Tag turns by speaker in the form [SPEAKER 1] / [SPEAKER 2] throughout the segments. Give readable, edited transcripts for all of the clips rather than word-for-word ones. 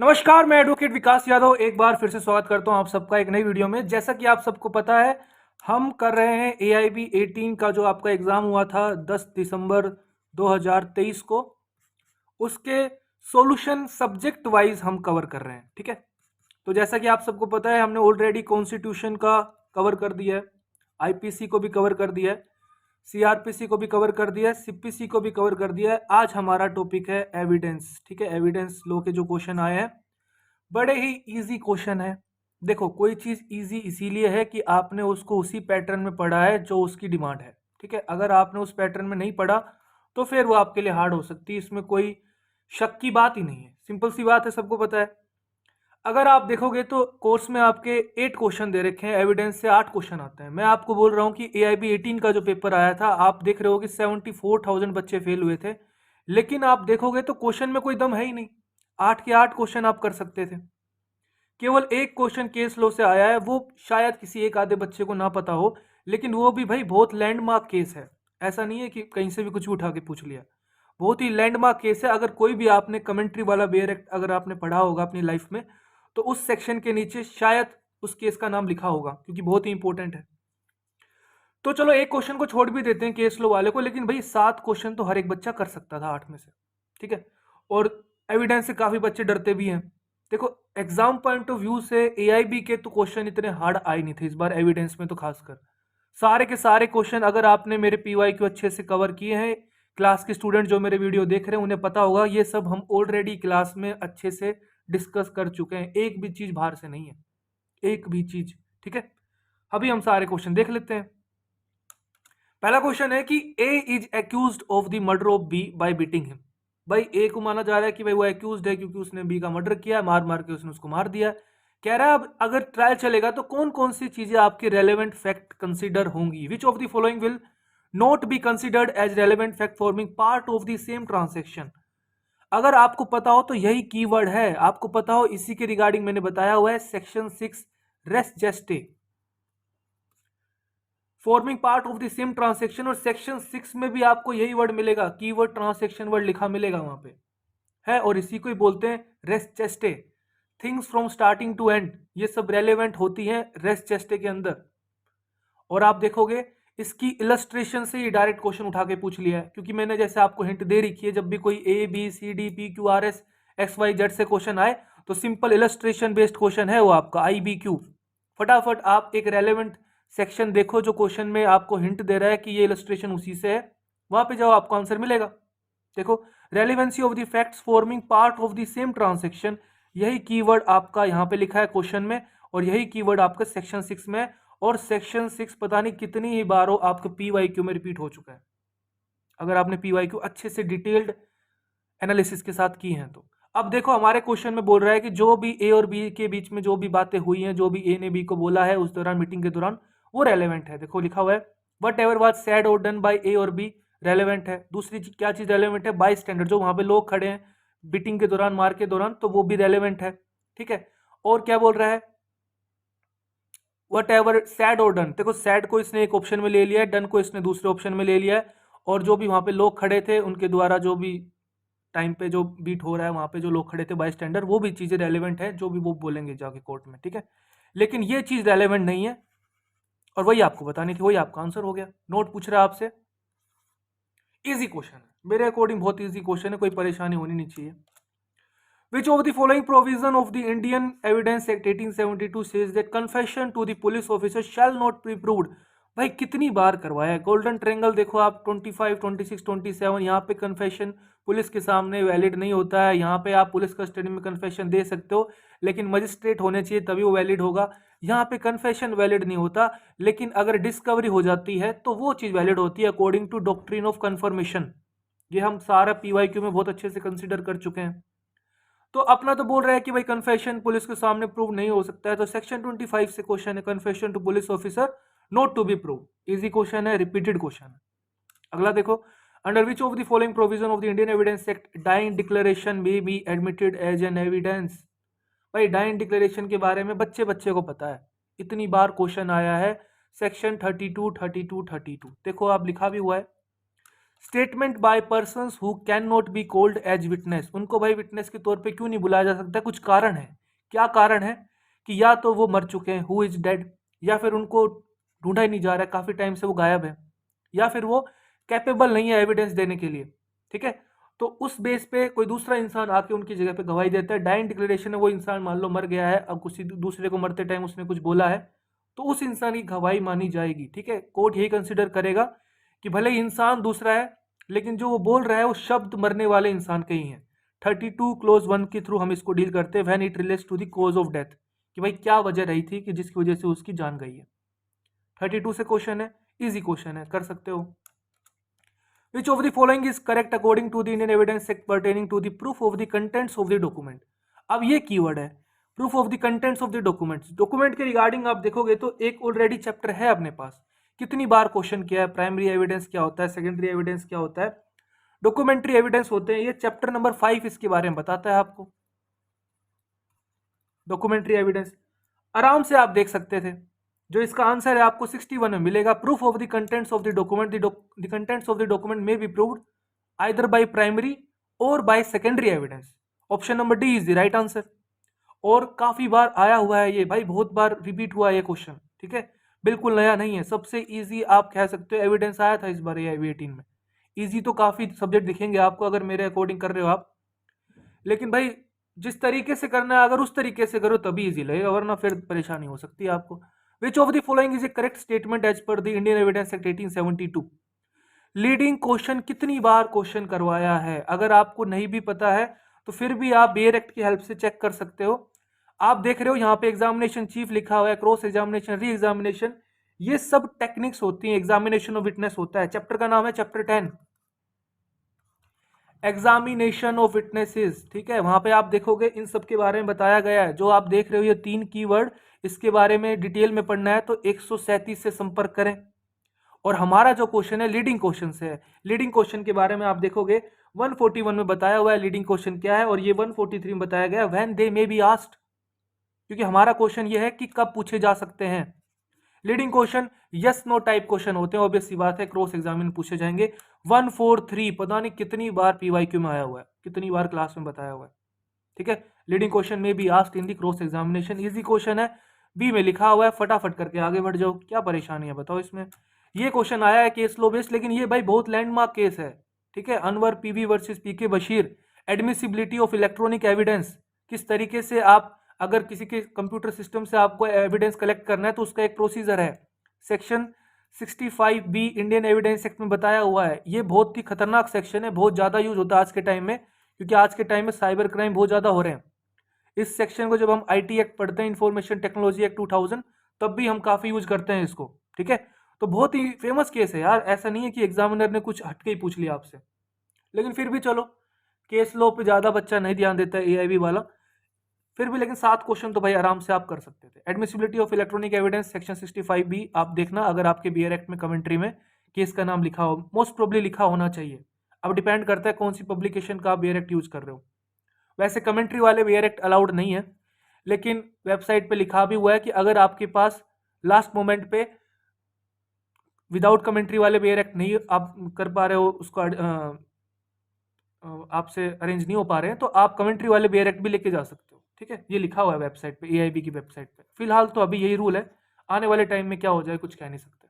[SPEAKER 1] नमस्कार, मैं एडवोकेट विकास यादव एक बार फिर से स्वागत करता हूं आप सबका एक नई वीडियो में। जैसा कि आप सबको पता है, हम कर रहे हैं AIB 18 का जो आपका एग्ज़ाम हुआ था 10 दिसंबर 2023 को, उसके सॉल्यूशन सब्जेक्ट वाइज हम कवर कर रहे हैं। ठीक है, तो जैसा कि आप सबको पता है, हमने ऑलरेडी कॉन्स्टिट्यूशन का कवर कर दिया है, IPC को भी कवर कर दिया है, CRPC को भी कवर कर दिया है, CPC को भी कवर कर दिया है। आज हमारा टॉपिक है एविडेंस। ठीक है, एविडेंस लॉ के जो क्वेश्चन आए हैं बड़े ही इजी क्वेश्चन है। देखो, कोई चीज़ इजी इसीलिए है कि आपने उसको उसी पैटर्न में पढ़ा है जो उसकी डिमांड है। ठीक है, अगर आपने उस पैटर्न में नहीं पढ़ा तो फिर वो आपके लिए हार्ड हो सकती है, इसमें कोई शक की बात ही नहीं है, सिंपल सी बात है, सबको पता है। अगर आप देखोगे तो कोर्स में आपके 8 क्वेश्चन दे रखे हैं, एविडेंस से 8 क्वेश्चन आते हैं। मैं आपको बोल रहा हूँ कि AIB 18 का जो पेपर आया था, आप देख रहे हो कि 74,000 बच्चे फेल हुए थे, लेकिन आप देखोगे तो क्वेश्चन में कोई दम है ही नहीं। 8 के 8 क्वेश्चन आप कर सकते थे। केवल एक क्वेश्चन केस लॉ से आया है, वो शायद किसी एक आधे बच्चे को ना पता हो, लेकिन वो भी भाई बहुत लैंडमार्क केस है। ऐसा नहीं है कि कहीं से भी कुछ भी उठा के पूछ लिया, बहुत ही लैंडमार्क केस है। अगर कोई भी आपने कमेंट्री वाला बेयर एक्ट अगर आपने पढ़ा होगा अपनी लाइफ में, तो उस सेक्शन के नीचे शायद उस केस का नाम लिखा होगा, क्योंकि बहुत ही इंपॉर्टेंट है। तो चलो एक क्वेश्चन को छोड़ भी देते हैं केस लो वाले को, लेकिन भाई 7 क्वेश्चन तो हर एक बच्चा कर सकता था 8 में से। ठीक है, और एविडेंस से काफी बच्चे डरते भी हैं। देखो, एग्जाम पॉइंट ऑफ व्यू से AIB के तो क्वेश्चन इतने हार्ड आए नहीं थे इस बार, एविडेंस में तो खासकर सारे के सारे क्वेश्चन, अगर आपने मेरे PYQ अच्छे से कवर किए हैं, क्लास के स्टूडेंट जो मेरे वीडियो देख रहे हैं उन्हें पता होगा, ये सब हम ऑलरेडी क्लास में अच्छे से डिस्कस कर चुके हैं। एक भी चीज बाहर से नहीं है, एक भी चीज। ठीक है, अभी हम सारे क्वेश्चन देख लेते हैं। पहला क्वेश्चन है कि A is accused of the murder of B bye beating him. भाई A को माना जा रहा है कि भाई वो एक्यूज्ड है क्योंकि उसने B का मर्डर किया, मार मार के उसने उसको मार दिया। कह रहा है अब अगर ट्रायल चलेगा तो कौन कौन सी चीजें आपके रेलेवेंट फैक्ट कंसीडर होंगी। Which of the following will not be considered as relevant fact forming part of the same transaction. अगर आपको पता हो तो यही कीवर्ड है, आपको पता हो, इसी के रिगार्डिंग मैंने बताया हुआ है section 6 res gestae, forming part of the same transaction. और सेक्शन 6 में भी आपको यही वर्ड मिलेगा, कीवर्ड ट्रांसेक्शन वर्ड लिखा मिलेगा वहां पे है, और इसी को ही बोलते हैं res gestae. Things from starting to end, ये सब रेलेवेंट होती हैं रेस्ट चेस्टे के अंदर। और आप देखोगे इसकी इलस्ट्रेशन से ही डायरेक्ट क्वेश्चन उठा के पूछ लिया है, क्योंकि मैंने जैसे आपको हिंट दे रखी है, जब भी कोई ABCDPQRS XYZ से क्वेश्चन आए तो सिंपल इलस्ट्रेशन बेस्ड क्वेश्चन है वो आपका IBQ। फटाफट आप एक रेलेवेंट सेक्शन देखो जो क्वेश्चन में आपको हिंट दे रहा है कि ये इलस्ट्रेशन उसी से है, वहां पे जाओ, आपको आंसर मिलेगा। देखो, relevancy of the facts forming part of the same transaction, यही कीवर्ड आपका यहाँ पे लिखा है क्वेश्चन में, और यही कीवर्ड आपका सेक्शन 6 में है। और सेक्शन 6 पता नहीं कितनी ही बार आपके PYQ में रिपीट हो चुका है, अगर आपने PYQ अच्छे से डिटेल्ड एनालिसिस के साथ की हैं तो। अब देखो, हमारे क्वेश्चन में बोल रहा है कि जो भी A और B के बीच में जो भी बातें हुई हैं, जो भी A ने B को बोला है उस दौरान, मीटिंग के दौरान, वो रेलेवेंट है। देखो लिखा हुआ है वट एवर वॉज सेड और डन बाय A और B रेलेवेंट है। दूसरी क्या चीज रेलेवेंट है, बाई स्टैंडर्ड, जो वहां पे लोग खड़े हैं बीटिंग के दौरान, मार के दौरान, तो वो भी रेलेवेंट है। ठीक है, और क्या बोल रहा है, वट एवर सैड और डन। देखो, सैड को इसने एक ऑप्शन में ले लिया है, डन को इसने दूसरे ऑप्शन में ले लिया है, और जो भी वहां पे लोग खड़े थे उनके द्वारा जो भी टाइम पे जो बीट हो रहा है वहां पे जो लोग खड़े थे बाई स्टैंडर्ड, वो भी चीजें रेलेवेंट है, जो भी वो बोलेंगे जाके कोर्ट में। ठीक है, लेकिन ये चीज रेलेवेंट नहीं है, और वही आपको बतानी थी, वही आपका आंसर हो गया। नोट पूछ रहा है आपसे, इजी क्वेश्चन है, मेरे अकॉर्डिंग बहुत इजी क्वेश्चन है, कोई परेशानी होनी नहीं चाहिए। Which of the following provision of the Indian Evidence Act 1872 says that confession to the police officer shall not be proved। भाई कितनी बार करवाया है, गोल्डन ट्रेंगल देखो आप 25, 26, 27, यहाँ पे कन्फेशन पुलिस के सामने वैलिड नहीं होता है। यहाँ पे आप पुलिस कस्टडी में कन्फेशन दे सकते हो, लेकिन मजिस्ट्रेट होने चाहिए तभी वो वैलिड होगा। यहाँ पे कन्फेशन वैलिड नहीं होता, लेकिन अगर डिस्कवरी हो जाती है तो वो चीज़ वैलिड होती है according to doctrine of confirmation. ये हम सारा PYQ में बहुत अच्छे से कंसिडर कर चुके हैं। तो अपना तो बोल रहा है कि भाई कन्फेशन पुलिस के सामने प्रूव नहीं हो सकता है, तो सेक्शन 25 से क्वेश्चन है, confession to police officer not to be prove. Easy question है, रिपीटेड क्वेश्चन है। अगला देखो, under which of the following provision of the Indian evidence act dying declaration may be admitted as an evidence. भाई dying declaration के बारे में बच्चे बच्चे को पता है, इतनी बार क्वेश्चन आया है। सेक्शन 32, 32, 32 देखो आप लिखा भी हुआ है, statement by persons who can not be called as witness, उनको भाई विटनेस के तौर पे क्यों नहीं बुलाया जा सकता? कुछ कारण है। क्या कारण है? कि या तो वो मर चुके हैं, हु इज डेड, या फिर उनको ढूंढा ही नहीं जा रहा है, काफी टाइम से वो गायब है, या फिर वो कैपेबल नहीं है एविडेंस देने के लिए। ठीक है, तो उस बेस पे कोई दूसरा इंसान आके उनकी जगह पे गवाही देता है। डाइंग डिक्लेरेशन है, वो इंसान मान लो मर गया है, अब किसी दूसरे को मरते टाइम उसने कुछ बोला है, तो उस इंसान की गवाही मानी जाएगी। ठीक है, कोर्ट यही कंसिडर करेगा कि भले ही इंसान दूसरा है, लेकिन जो वो बोल रहा है वो शब्द मरने वाले इंसान के ही हैं। 32 क्लोज 1 के थ्रू हम इसको डील करते हैं, when it relates to the cause of death, कि भाई क्या वजह रही थी कि जिसकी वजह से उसकी जान गई है। 32 से क्वेश्चन है, इजी क्वेश्चन है, कर सकते हो। Which of the following is correct according to the Indian Evidence Act pertaining to the proof of the contents of the document? अब ये कीवर्ड है, proof of the contents of the documents. Document के regarding आप देखोगे तो एक already chapter है अपने पास, कितनी बार क्वेश्चन किया है, प्राइमरी एविडेंस क्या होता है, सेकेंडरी एविडेंस क्या होता है, डॉक्यूमेंट्री एविडेंस होते हैं। ये चैप्टर नंबर 5 इसके बारे में बताता है आपको। डॉक्यूमेंट्री एविडेंस आराम से आप देख सकते थे। जो इसका आंसर है आपको 61 में मिलेगा। Proof of the contents of the document, the contents of the document में be proved either by primary और by secondary evidence. Option number D is the right answer. और काफी बार आया हुआ है ये भाई, बहुत बार रिपीट हुआ है ये क्वेश्चन। ठीक है, बिल्कुल नया नहीं है, सबसे इजी आप कह सकते हो एविडेंस आया था इस बार AIB 18 में। इजी तो काफी सब्जेक्ट दिखेंगे आपको अगर मेरे अकॉर्डिंग कर रहे हो आप, लेकिन भाई जिस तरीके से करना है अगर उस तरीके से करो तभी इजी लगेगा, वरना फिर परेशानी हो सकती है आपको। Which of the following is a correct statement as per the Indian evidence act 1872? Leading question कितनी बार क्वेश्चन करवाया है, अगर आपको नहीं भी पता है तो फिर भी आप बेयर एक्ट की हेल्प से चेक कर सकते हो। आप देख रहे हो यहाँ पे एग्जामिनेशन चीफ लिखा हुआ है, क्रॉस एग्जामिनेशन, री एग्जामिनेशन, ये सब टेक्निक्स होती हैं। एग्जामिनेशन ऑफ विटनेस होता है, चैप्टर का नाम है चैप्टर 10 एग्जामिनेशन ऑफ विटनेसेस। ठीक है, वहां पे आप देखोगे इन सब के बारे में बताया गया है। जो आप देख रहे हो ये 3 कीवर्ड, इसके बारे में डिटेल में पढ़ना है तो 137 से संपर्क करें। और हमारा जो क्वेश्चन है लीडिंग क्वेश्चन से है। लीडिंग क्वेश्चन के बारे में आप देखोगे 141 में बताया हुआ है लीडिंग क्वेश्चन क्या है, और ये 143 में बताया गया when they may be asked, क्योंकि हमारा क्वेश्चन ये है कि कब पूछे जा सकते हैं। Leading question yes no type question होते हैं, ऑब्वियस सी बात है, क्रॉस एग्जामिन पूछे जाएंगे। 143 पता नहीं कितनी बार PYQ में आया हुआ है, कितनी बार क्लास में बताया हुआ है। ठीक है, लीडिंग क्वेश्चन में भी asked in the cross examination. Easy question है, बी में लिखा हुआ है, फटाफट करके आगे बढ़ जाओ, क्या परेशानी है बताओ इसमें। ये क्वेश्चन आया है केस लो बेस्ड, लेकिन ये भाई बहुत लैंडमार्क केस है। ठीक है, Anwar PV versus PK Bashir, admissibility of electronic evidence, किस तरीके से आप अगर किसी के कंप्यूटर सिस्टम से आपको एविडेंस कलेक्ट करना है तो उसका एक प्रोसीजर है। Section 65B Indian evidence act में बताया हुआ है। ये बहुत ही खतरनाक सेक्शन है, बहुत ज़्यादा यूज होता है आज के टाइम में, क्योंकि आज के टाइम में साइबर क्राइम बहुत ज़्यादा हो रहे हैं। इस सेक्शन को जब हम IT एक्ट पढ़ते हैं, इंफॉर्मेशन टेक्नोलॉजी एक्ट 2000, तब भी हम काफ़ी यूज करते हैं इसको। ठीक है, तो बहुत ही फेमस केस है यार, ऐसा नहीं है कि एग्जामिनर ने कुछ हटके ही पूछ लिया आपसे, लेकिन फिर भी चलो, केस लॉ पे ज़्यादा बच्चा नहीं ध्यान देता है AIB वाला, फिर भी लेकिन 7 क्वेश्चन तो भाई आराम से आप कर सकते थे। Admissibility of electronic evidence section 65B आप देखना, अगर आपके BR एक्ट में कमेंट्री में केस का नाम लिखा हो, मोस्ट प्रोबेबली लिखा होना चाहिए। अब डिपेंड करता है कौन सी पब्लिकेशन का आप BR एक्ट यूज कर रहे हो। वैसे कमेंट्री वाले BR एक्ट अलाउड नहीं है, लेकिन वेबसाइट पे लिखा भी हुआ है कि अगर आपके पास लास्ट मोमेंट पे विदाउट कमेंट्री वाले BR एक्ट नहीं आप कर पा रहे हो, उसको आपसे अरेंज नहीं हो पा रहे हैं, तो आप कमेंट्री वाले BR एक्ट भी लेके जा सकते हो। ठीक है, ये लिखा हुआ है वेबसाइट पे, AIB की वेबसाइट पे। फिलहाल तो अभी यही रूल है, आने वाले टाइम में क्या हो जाए कुछ कह नहीं सकते।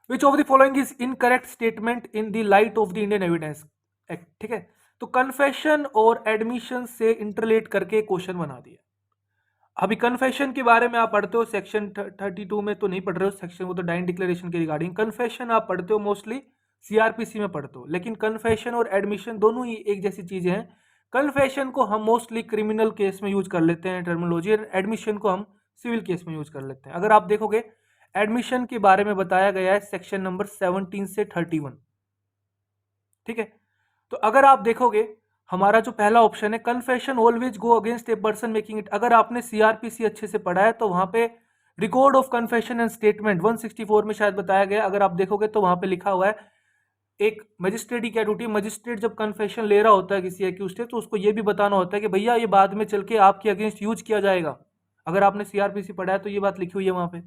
[SPEAKER 1] विच of the following is incorrect statement in the light of the Indian evidence act? ठीक है, तो कन्फेशन और एडमिशन से इंटरलेट करके क्वेश्चन बना दिया। अभी कन्फेशन के बारे में आप पढ़ते हो सेक्शन 32 में, तो नहीं पढ़ रहे हो सेक्शन, वो तो डाइंग डिक्लेरेशन के रिगार्डिंग। कन्फेशन आप पढ़ते हो मोस्टली CRPC में पढ़ते हो, लेकिन कन्फेशन और एडमिशन दोनों ही एक जैसी चीजें हैं। कन्फेशन को हम मोस्टली क्रिमिनल केस में यूज कर लेते हैं टर्मिनोलॉजी, और एडमिशन को हम सिविल केस में यूज कर लेते हैं। अगर आप देखोगे एडमिशन के बारे में बताया गया है सेक्शन नंबर 17 से 31। ठीक है, तो अगर आप देखोगे हमारा जो पहला ऑप्शन है, confession always go against a person making it, अगर आपने CRPC अच्छे से पढ़ा है तो वहां पे record of confession and statement 164 में शायद बताया गया। अगर आप देखोगे तो वहां पे लिखा हुआ है एक मजिस्ट्रेट की क्या ड्यूटी है, मजिस्ट्रेट जब कन्फेशन ले रहा होता है किसी एक्यूज से, तो उसको ये भी बताना होता है कि भैया ये बाद में चल के आपके अगेंस्ट यूज किया जाएगा। अगर आपने CRPC पढ़ा है तो ये बात लिखी हुई है वहां पे,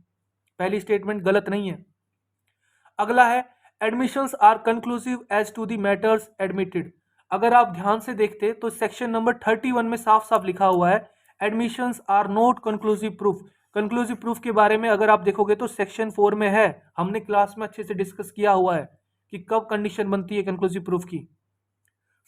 [SPEAKER 1] पहली स्टेटमेंट गलत नहीं है। अगला है admissions are conclusive as to the matters admitted. अगर आप ध्यान से देखते तो सेक्शन नंबर 31 में साफ साफ लिखा हुआ है admissions are not conclusive proof. Conclusive proof के बारे में अगर आप देखोगे तो सेक्शन 4 में है, हमने क्लास में अच्छे से डिस्कस किया हुआ है कि कब कंडीशन बनती है कंक्लूसिव प्रूफ की।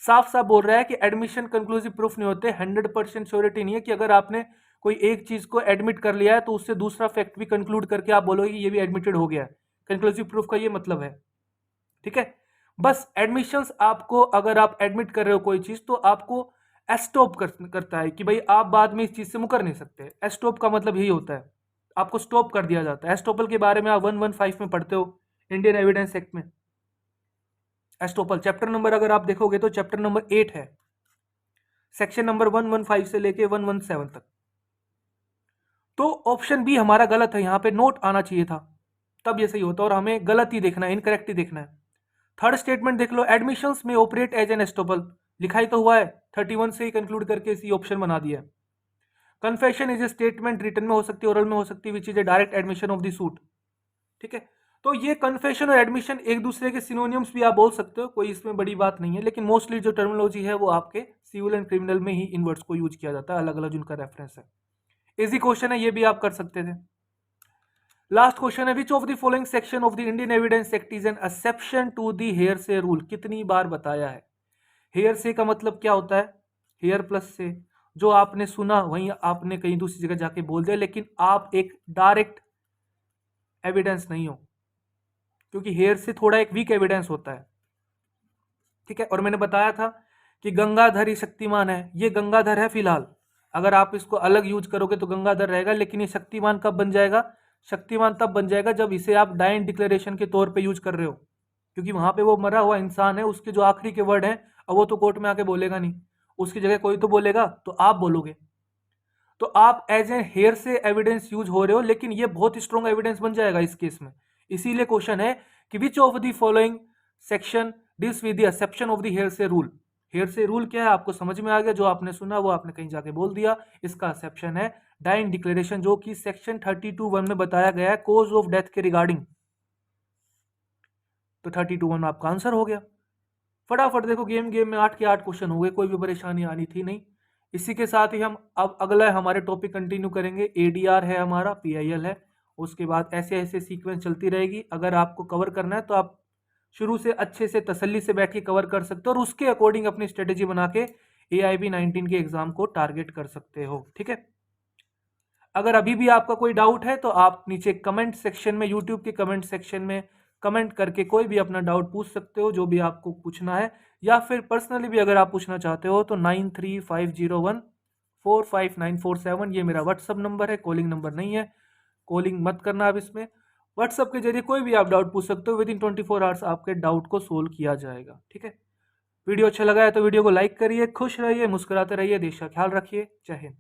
[SPEAKER 1] साफ साफ बोल रहा है कि एडमिशन कंक्लूसिव प्रूफ नहीं होते, 100% श्योरिटी नहीं है कि अगर आपने कोई एक चीज को एडमिट कर लिया है तो उससे दूसरा फैक्ट भी कंक्लूड करके आप बोलोगे ये भी एडमिटेड हो गया है। कंक्लूसिव प्रूफ का ये मतलब है, ठीक है। बस एडमिशंस आपको, अगर आप एडमिट कर रहे हो कोई चीज तो आपको एस्टॉप करता है कि भाई आप बाद में इस चीज से मुकर नहीं सकते। एस्टॉप का मतलब यही होता है, आपको स्टॉप कर दिया जाता है। एस्टॉपल के बारे में आप 115 में पढ़ते हो इंडियन एविडेंस एक्ट में। एस्टॉपल चैप्टर नंबर अगर आप देखोगे तो चैप्टर नंबर 8 है, सेक्शन नंबर 115 से लेके 117 तक। तो ऑप्शन बी हमारा गलत है, यहां पे नोट आना चाहिए था, तब ये सही होता, और हमें गलत ही देखना है, इनकरेक्ट ही देखना है। थर्ड स्टेटमेंट देख लो, एडमिशंस में ऑपरेट एज एन एस्टॉपल, लिखा ही तो हुआ है, 31 से ही कंक्लूड करके इसी ऑप्शन बना दिया है। Confession is a statement, written में हो सकती है, ओरल में हो सकती है, which is a direct admission of the suit, ठीक है। तो ये कन्फेशन और एडमिशन एक दूसरे के सिनोनियम्स भी आप बोल सकते हो, कोई इसमें बड़ी बात नहीं है, लेकिन मोस्टली जो टर्मिनोलॉजी है वो आपके सिविल एंड क्रिमिनल में ही इन वर्ड्स को यूज किया जाता है, अलग अलग जिनका रेफरेंस है। इजी क्वेश्चन है, ये भी आप कर सकते थे। लास्ट क्वेश्चन है, which of the following section of the Indian evidence act is an exception to the hearsay rule. कितनी बार बताया है, हेयरसे का मतलब क्या होता है, हेयर प्लस से, जो आपने सुना वहीं आपने कहीं दूसरी जगह जाके बोल दिया, लेकिन आप एक डायरेक्ट एविडेंस नहीं हो, क्योंकि हेयर से थोड़ा एक वीक एविडेंस होता है, ठीक है। और मैंने बताया था कि गंगाधर ही शक्तिमान है, ये गंगाधर है फिलहाल, अगर आप इसको अलग यूज करोगे तो गंगाधर रहेगा, लेकिन ये शक्तिमान कब बन जाएगा, शक्तिमान तब बन जाएगा जब इसे आप डाइन डिक्लेरेशन के तौर पे यूज कर रहे हो, क्योंकि वहां पे वो मरा हुआ इंसान है, उसके जो आखिरी के वर्ड हैं, अब वो तो कोर्ट में आके बोलेगा नहीं, उसकी जगह कोई तो बोलेगा तो आप बोलोगे, तो आप एज ए हेयर से एविडेंस यूज हो रहे हो, लेकिन ये बहुत स्ट्रॉन्ग एविडेंस बन जाएगा इस केस में। इसीलिए क्वेश्चन है कि which of the following section deals with the exception of the hearsay rule. Hearsay rule क्या है आपको समझ में आ गया, जो आपने सुना वो आपने कहीं जाके बोल दिया, इसका एक्सेप्शन है डाइन डिक्लेरेशन, जो कि सेक्शन 32(1) में बताया गया है कोज ऑफ डेथ के रिगार्डिंग। तो 32(1) में आपका आंसर हो गया। फटाफट देखो, गेम में 8 के 8 क्वेश्चन हो गए, कोई भी परेशानी आनी थी नहीं। इसी के साथ ही हम अब अगला हमारे टॉपिक कंटिन्यू करेंगे, एडीआर है हमारा, पीआईएल है, उसके बाद ऐसे ऐसे सीक्वेंस चलती रहेगी। अगर आपको कवर करना है तो आप शुरू से अच्छे से तसल्ली से बैठ के कवर कर सकते हो, और उसके अकॉर्डिंग अपनी स्ट्रेटेजी बना के AIB 19 के एग्जाम को टारगेट कर सकते हो, ठीक है। अगर अभी भी आपका कोई डाउट है तो आप नीचे कमेंट सेक्शन में, यूट्यूब के कमेंट सेक्शन में कमेंट करके कोई भी अपना डाउट पूछ सकते हो, जो भी आपको पूछना है, या फिर पर्सनली भी अगर आप पूछना चाहते हो तो 9350145947 ये मेरा व्हाट्सअप नंबर है, कॉलिंग नंबर नहीं है, कॉलिंग मत करना आप इसमें। व्हाट्सअप के जरिए कोई भी आप डाउट पूछ सकते हो, विद इन 24 आवर्स आपके डाउट को सोल्व किया जाएगा, ठीक है। वीडियो अच्छा लगा है तो वीडियो को लाइक करिए, खुश रहिए, मुस्कुराते रहिए, देश का ख्याल रखिए, जय हिंद।